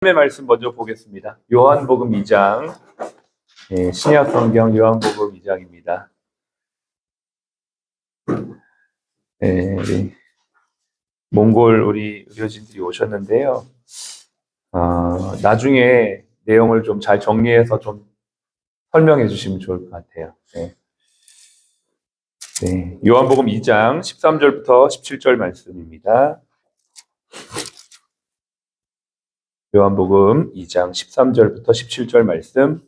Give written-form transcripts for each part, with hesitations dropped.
하나님의 말씀 먼저 보겠습니다. 요한복음 2장, 신약 성경 요한복음 2장입니다. 우리 몽골 우리 의료진들이 오셨는데요. 나중에 내용을 좀 잘 정리해서 좀 설명해 주시면 좋을 것 같아요. 요한복음 2장 13절부터 17절 말씀입니다. 요한복음 2장 13절부터 17절 말씀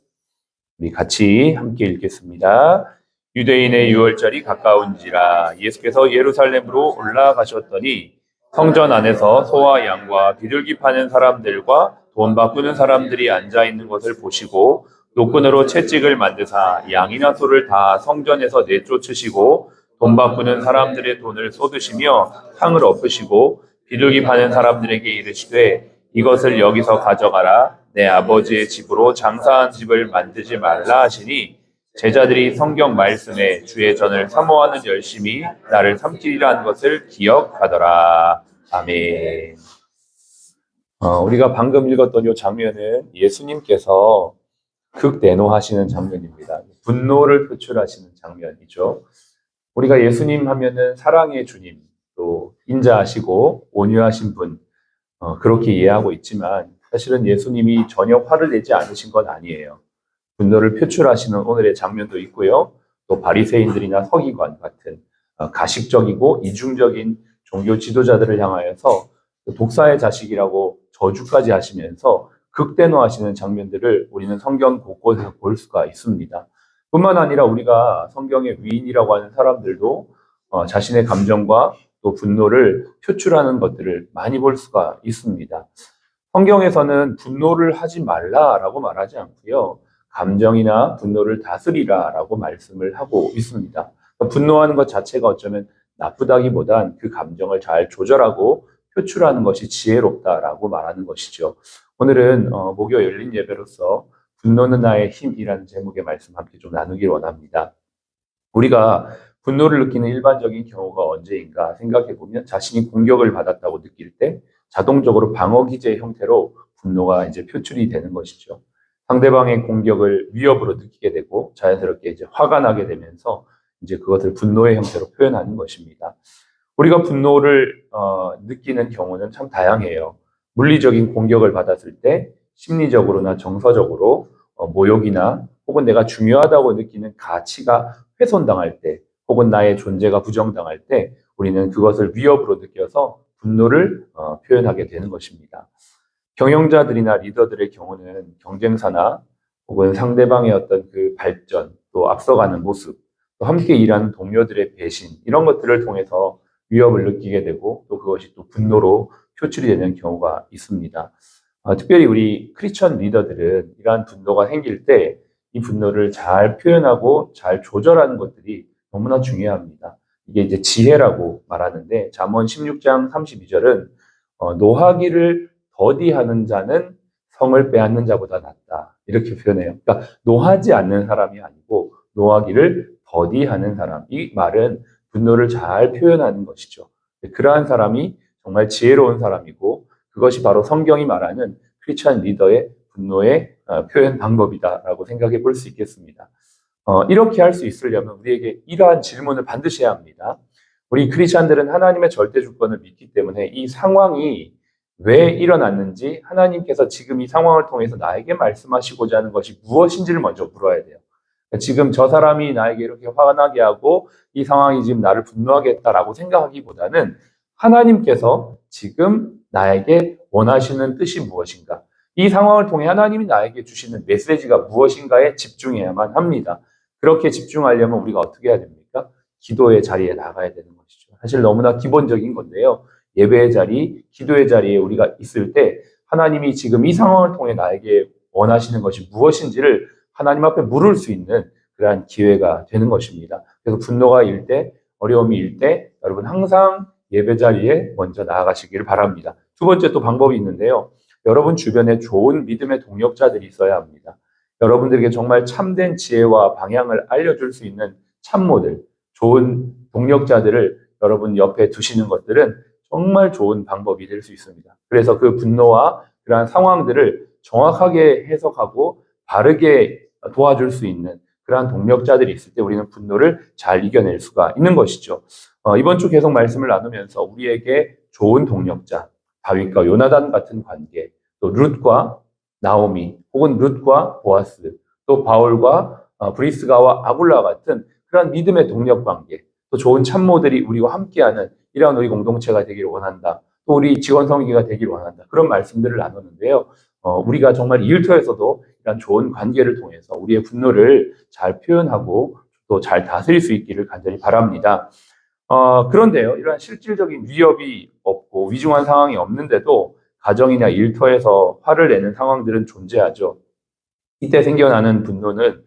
우리 같이 함께 읽겠습니다. 유대인의 유월절이 가까운지라 예수께서 예루살렘으로 올라가셨더니 성전 안에서 소와 양과 비둘기 파는 사람들과 돈 바꾸는 사람들이 앉아 있는 것을 보시고 노끈으로 채찍을 만드사 양이나 소를 다 성전에서 내쫓으시고 돈 바꾸는 사람들의 돈을 쏟으시며 상을 엎으시고 비둘기 파는 사람들에게 이르시되 이것을 여기서 가져가라. 내 아버지의 집으로 장사한 집을 만들지 말라 하시니 제자들이 성경 말씀에 주의 전을 사모하는 열심히 나를 삼키리라는 것을 기억하더라. 아멘. 우리가 방금 읽었던 이 장면은 예수님께서 극대노하시는 장면입니다. 분노를 표출하시는 장면이죠. 우리가 예수님 하면은 사랑의 주님, 또 인자하시고 온유하신 분, 그렇게 이해하고 있지만 사실은 예수님이 전혀 화를 내지 않으신 건 아니에요. 분노를 표출하시는 오늘의 장면도 있고요. 또 바리새인들이나 서기관 같은 가식적이고 이중적인 종교 지도자들을 향하여서 독사의 자식이라고 저주까지 하시면서 극대노하시는 장면들을 우리는 성경 곳곳에서 볼 수가 있습니다. 뿐만 아니라 우리가 성경의 위인이라고 하는 사람들도 자신의 감정과 또 분노를 표출하는 것들을 많이 볼 수가 있습니다. 성경에서는 분노를 하지 말라라고 말하지 않고요. 감정이나 분노를 다스리라라고 말씀을 하고 있습니다. 분노하는 것 자체가 어쩌면 나쁘다기보단 그 감정을 잘 조절하고 표출하는 것이 지혜롭다라고 말하는 것이죠. 오늘은 목요 열린 예배로서 분노는 나의 힘이라는 제목의 말씀 함께 좀 나누길 원합니다. 우리가 분노를 느끼는 일반적인 경우가 언제인가 생각해보면 자신이 공격을 받았다고 느낄 때 자동적으로 방어 기제 형태로 분노가 이제 표출이 되는 것이죠. 상대방의 공격을 위협으로 느끼게 되고 자연스럽게 이제 화가 나게 되면서 이제 그것을 분노의 형태로 표현하는 것입니다. 우리가 분노를 느끼는 경우는 참 다양해요. 물리적인 공격을 받았을 때 심리적으로나 정서적으로 모욕이나 혹은 내가 중요하다고 느끼는 가치가 훼손당할 때 혹은 나의 존재가 부정당할 때 우리는 그것을 위협으로 느껴서 분노를 표현하게 되는 것입니다. 경영자들이나 리더들의 경우는 경쟁사나 혹은 상대방의 어떤 그 발전, 또 앞서가는 모습, 또 함께 일하는 동료들의 배신, 이런 것들을 통해서 위협을 느끼게 되고 또 그것이 또 분노로 표출이 되는 경우가 있습니다. 특별히 우리 크리스천 리더들은 이러한 분노가 생길 때 이 분노를 잘 표현하고 잘 조절하는 것들이 너무나 중요합니다. 이게 이제 지혜라고 말하는데 잠언 16장 32절은 노하기를 더디하는 자는 성을 빼앗는 자보다 낫다. 이렇게 표현해요. 그러니까 노하지 않는 사람이 아니고 노하기를 더디하는 사람. 이 말은 분노를 잘 표현하는 것이죠. 그러한 사람이 정말 지혜로운 사람이고 그것이 바로 성경이 말하는 크리스천 리더의 분노의 표현 방법이다라고 생각해 볼 수 있겠습니다. 이렇게 할 수 있으려면 우리에게 이러한 질문을 반드시 해야 합니다. 우리 크리스천들은 하나님의 절대 주권을 믿기 때문에 이 상황이 왜 일어났는지 하나님께서 지금 이 상황을 통해서 나에게 말씀하시고자 하는 것이 무엇인지를 먼저 물어야 돼요. 지금 저 사람이 나에게 이렇게 화가 나게 하고 이 상황이 지금 나를 분노하게 했다라고 생각하기보다는 하나님께서 지금 나에게 원하시는 뜻이 무엇인가? 이 상황을 통해 하나님이 나에게 주시는 메시지가 무엇인가에 집중해야만 합니다. 그렇게 집중하려면 우리가 어떻게 해야 됩니까? 기도의 자리에 나가야 되는 것이죠. 사실 너무나 기본적인 건데요. 예배의 자리, 기도의 자리에 우리가 있을 때 하나님이 지금 이 상황을 통해 나에게 원하시는 것이 무엇인지를 하나님 앞에 물을 수 있는 그러한 기회가 되는 것입니다. 그래서 분노가 일 때, 어려움이 일 때 여러분 항상 예배 자리에 먼저 나아가시기를 바랍니다. 두 번째 또 방법이 있는데요. 여러분 주변에 좋은 믿음의 동역자들이 있어야 합니다. 여러분들에게 정말 참된 지혜와 방향을 알려줄 수 있는 참모들, 좋은 동역자들을 여러분 옆에 두시는 것들은 정말 좋은 방법이 될 수 있습니다. 그래서 그 분노와 그러한 상황들을 정확하게 해석하고 바르게 도와줄 수 있는 그러한 동력자들이 있을 때 우리는 분노를 잘 이겨낼 수가 있는 것이죠. 이번 주 계속 말씀을 나누면서 우리에게 좋은 동력자, 다윗과 요나단 같은 관계, 또 룻과 나오미, 혹은 룻과 보아스, 또 바울과 브리스가와 아굴라 같은 그런 믿음의 동력 관계, 또 좋은 참모들이 우리와 함께하는 이러한 우리 공동체가 되기를 원한다. 또 우리 지원 성기가 되기를 원한다. 그런 말씀들을 나누는데요. 우리가 정말 이 일터에서도 이런 좋은 관계를 통해서 우리의 분노를 잘 표현하고 또 잘 다스릴 수 있기를 간절히 바랍니다. 그런데요, 이러한 실질적인 위협이 없고 위중한 상황이 없는데도 가정이나 일터에서 화를 내는 상황들은 존재하죠. 이때 생겨나는 분노는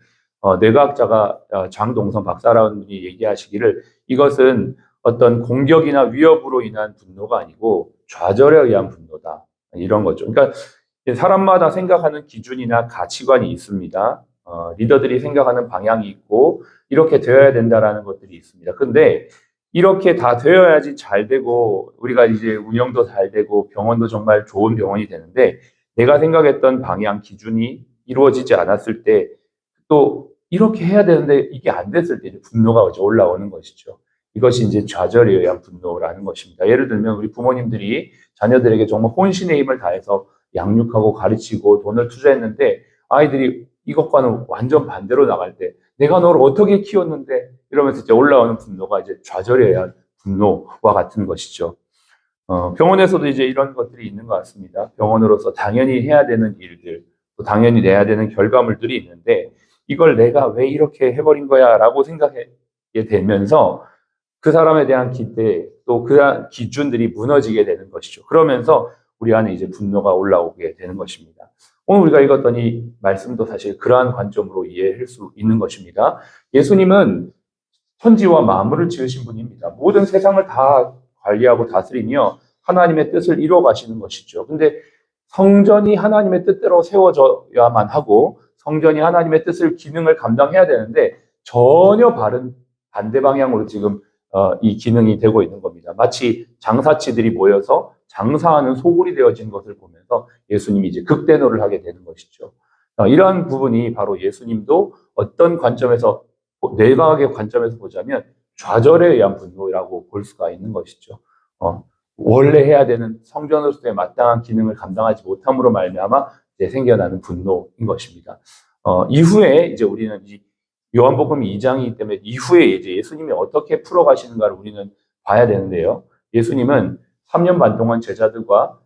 뇌과학자가 장동선 박사라는 분이 얘기하시기를 이것은 어떤 공격이나 위협으로 인한 분노가 아니고 좌절에 의한 분노다. 이런 거죠. 그러니까 사람마다 생각하는 기준이나 가치관이 있습니다. 리더들이 생각하는 방향이 있고 이렇게 되어야 된다라는 것들이 있습니다. 근데 이렇게 다 되어야지 잘 되고 우리가 이제 운영도 잘 되고 병원도 정말 좋은 병원이 되는데 내가 생각했던 방향 기준이 이루어지지 않았을 때 또 이렇게 해야 되는데 이게 안 됐을 때 이제 분노가 이제 올라오는 것이죠. 이것이 이제 좌절에 의한 분노라는 것입니다. 예를 들면 우리 부모님들이 자녀들에게 정말 혼신의 힘을 다해서 양육하고 가르치고 돈을 투자했는데 아이들이 이것과는 완전 반대로 나갈 때 내가 너를 어떻게 키웠는데 이러면서 이제 올라오는 분노가 이제 좌절에 의한 분노와 같은 것이죠. 병원에서도 이제 이런 것들이 있는 것 같습니다. 병원으로서 당연히 해야 되는 일들, 또 당연히 내야 되는 결과물들이 있는데 이걸 내가 왜 이렇게 해버린 거야 라고 생각하게 되면서 그 사람에 대한 기대, 또 그런 기준들이 무너지게 되는 것이죠. 그러면서 우리 안에 이제 분노가 올라오게 되는 것입니다. 오늘 우리가 읽었던 이 말씀도 사실 그러한 관점으로 이해할 수 있는 것입니다. 예수님은 천지와 만물을 지으신 분입니다. 모든 세상을 다 관리하고 다스리며 하나님의 뜻을 이루어 가시는 것이죠. 근데 성전이 하나님의 뜻대로 세워져야만 하고 성전이 하나님의 뜻을 기능을 감당해야 되는데 전혀 반대 방향으로 지금 이 기능이 되고 있는 겁니다. 마치 장사치들이 모여서 장사하는 소굴이 되어진 것을 보면서 예수님이 이제 극대노를 하게 되는 것이죠. 이러한 부분이 바로 예수님도 어떤 관점에서 뇌과학의 관점에서 보자면 좌절에 의한 분노라고 볼 수가 있는 것이죠. 원래 해야 되는 성전으로서의 마땅한 기능을 감당하지 못함으로 말미암아 이제 생겨나는 분노인 것입니다. 이후에 이제 우리는 이 요한복음 2장이기 때문에 이후에 이제 예수님이 어떻게 풀어가시는가를 우리는 봐야 되는데요. 예수님은 3년 반 동안 제자들과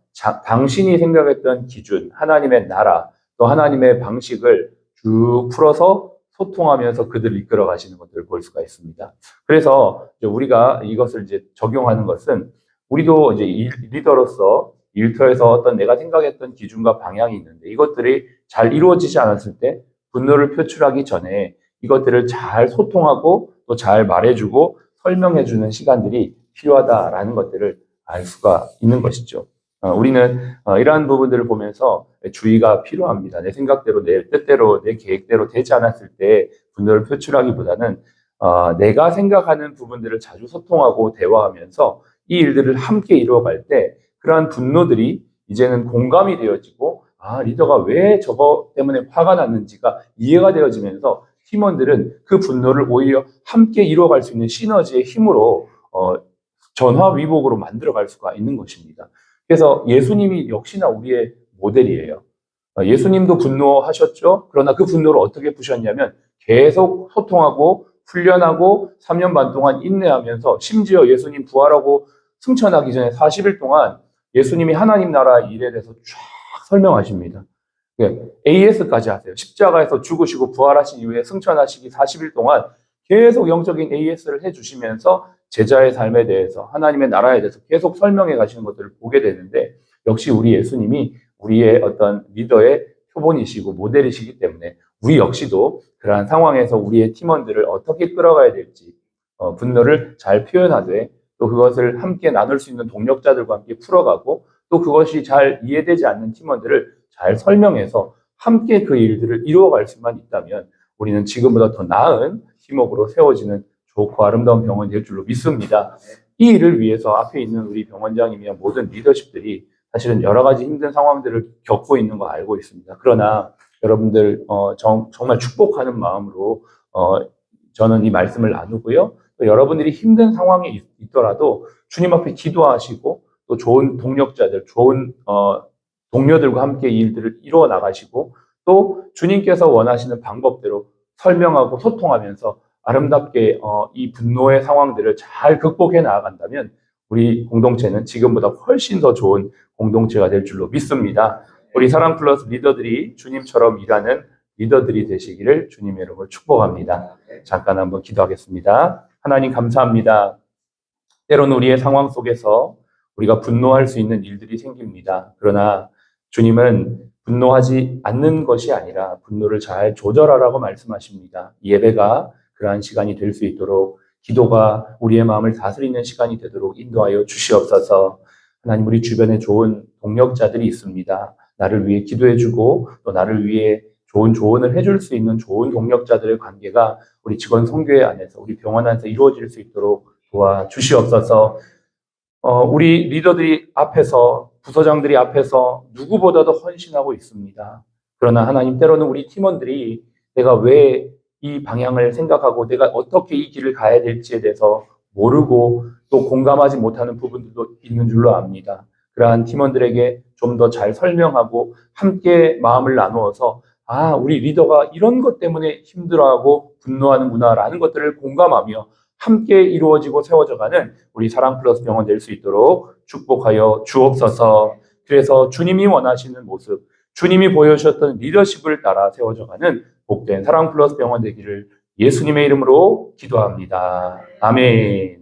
당신이 생각했던 기준, 하나님의 나라, 또 하나님의 방식을 쭉 풀어서 소통하면서 그들을 이끌어 가시는 것들을 볼 수가 있습니다. 그래서 이제 우리가 이것을 이제 적용하는 것은 우리도 이제 리더로서 일터에서 어떤 내가 생각했던 기준과 방향이 있는데 이것들이 잘 이루어지지 않았을 때 분노를 표출하기 전에 이것들을 잘 소통하고 또 잘 말해주고 설명해주는 시간들이 필요하다라는 것들을 알 수가 있는 것이죠. 우리는 이러한 부분들을 보면서 주의가 필요합니다. 내 생각대로, 내 뜻대로, 내 계획대로 되지 않았을 때 분노를 표출하기보다는 내가 생각하는 부분들을 자주 소통하고 대화하면서 이 일들을 함께 이루어갈 때 그러한 분노들이 이제는 공감이 되어지고 리더가 왜 저거 때문에 화가 났는지가 이해가 되어지면서 팀원들은 그 분노를 오히려 함께 이루어갈 수 있는 시너지의 힘으로 전화위복으로 만들어갈 수가 있는 것입니다. 그래서 예수님이 역시나 우리의 모델이에요. 예수님도 분노하셨죠. 그러나 그 분노를 어떻게 푸셨냐면 계속 소통하고 훈련하고 3년 반 동안 인내하면서 심지어 예수님 부활하고 승천하기 전에 40일 동안 예수님이 하나님 나라 일에 대해서 쫙 설명하십니다. AS까지 하세요. 십자가에서 죽으시고 부활하신 이후에 승천하시기 40일 동안 계속 영적인 AS를 해주시면서 제자의 삶에 대해서 하나님의 나라에 대해서 계속 설명해 가시는 것들을 보게 되는데 역시 우리 예수님이 우리의 어떤 리더의 표본이시고 모델이시기 때문에 우리 역시도 그러한 상황에서 우리의 팀원들을 어떻게 끌어가야 될지 분노를 잘 표현하되 또 그것을 함께 나눌 수 있는 동력자들과 함께 풀어가고 또 그것이 잘 이해되지 않는 팀원들을 잘 설명해서 함께 그 일들을 이루어갈 수만 있다면 우리는 지금보다 더 나은 팀워크로 세워지는 좋고 아름다운 병원이 될 줄로 믿습니다. 이 일을 위해서 앞에 있는 우리 병원장이며 모든 리더십들이 사실은 여러 가지 힘든 상황들을 겪고 있는 거 알고 있습니다. 그러나 여러분들 정말 축복하는 마음으로 저는 이 말씀을 나누고요. 또 여러분들이 힘든 상황에 있더라도 주님 앞에 기도하시고 또 좋은 동력자들, 좋은 동료들과 함께 이 일들을 이루어 나가시고 또 주님께서 원하시는 방법대로 설명하고 소통하면서 아름답게 이 분노의 상황들을 잘 극복해 나아간다면 우리 공동체는 지금보다 훨씬 더 좋은 공동체가 될 줄로 믿습니다. 우리 사랑 플러스 리더들이 주님처럼 일하는 리더들이 되시기를 주님의 이름으로 축복합니다. 잠깐 한번 기도하겠습니다. 하나님 감사합니다. 때로는 우리의 상황 속에서 우리가 분노할 수 있는 일들이 생깁니다. 그러나 주님은 분노하지 않는 것이 아니라 분노를 잘 조절하라고 말씀하십니다. 예배가 그러한 시간이 될 수 있도록 기도가 우리의 마음을 다스리는 시간이 되도록 인도하여 주시옵소서. 하나님 우리 주변에 좋은 동력자들이 있습니다. 나를 위해 기도해주고 또 나를 위해 좋은 조언을 해줄 수 있는 좋은 동력자들의 관계가 우리 직원 선교회 안에서 우리 병원 안에서 이루어질 수 있도록 도와주시옵소서. 우리 리더들이 앞에서 부서장들이 앞에서 누구보다도 헌신하고 있습니다. 그러나 하나님 때로는 우리 팀원들이 내가 왜 이 방향을 생각하고 내가 어떻게 이 길을 가야 될지에 대해서 모르고 또 공감하지 못하는 부분들도 있는 줄로 압니다. 그러한 팀원들에게 좀 더 잘 설명하고 함께 마음을 나누어서 우리 리더가 이런 것 때문에 힘들어하고 분노하는구나라는 것들을 공감하며 함께 이루어지고 세워져가는 우리 사랑 플러스 병원 될 수 있도록 축복하여 주옵소서. 그래서 주님이 원하시는 모습, 주님이 보여주셨던 리더십을 따라 세워져가는 복된 사랑 플러스 병원 되기를 예수님의 이름으로 기도합니다. 아멘.